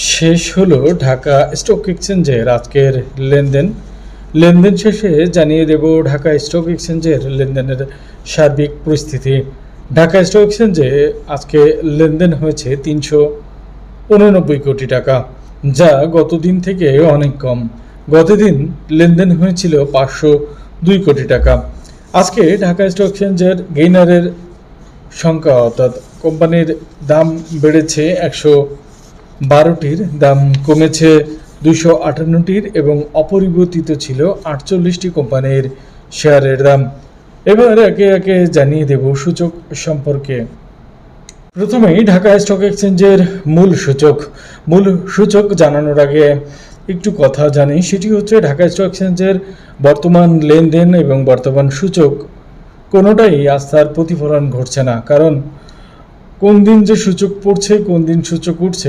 শেষ হলো ঢাকা স্টক এক্সচেঞ্জের আজকের লেনদেন। লেনদেন শেষে জানিয়ে দেব ঢাকা স্টক এক্সচেঞ্জের লেনদেনের সার্বিক পরিস্থিতি। ঢাকা স্টক এক্সচেঞ্জে আজকে লেনদেন হয়েছে 389 কোটি টাকা, যা গত দিন থেকে অনেক কম। গতদিন লেনদেন হয়েছিল 502 কোটি টাকা। আজকে ঢাকা স্টক এক্সচেঞ্জের গেইনারের সংখ্যা অর্থাৎ কোম্পানির দাম বেড়েছে 112টির, দাম কমেছে 258টির এবং অপরিবর্তিত ছিল 48টি কোম্পানির শেয়ারের দাম। এবার একে একে জানিয়ে দেব সূচক সম্পর্কে। প্রথমেই ঢাকা স্টক এক্সচেঞ্জের মূল সূচক জানানোর আগে একটু কথা জানি, সেটি হচ্ছে ঢাকা স্টক এক্সচেঞ্জের বর্তমান লেনদেন এবং বর্তমান সূচক কোনোটাই আস্থার প্রতিফলন ঘটছে না। কারণ কোন দিন যে সূচক পড়ছে, কোন দিন সূচক উঠছে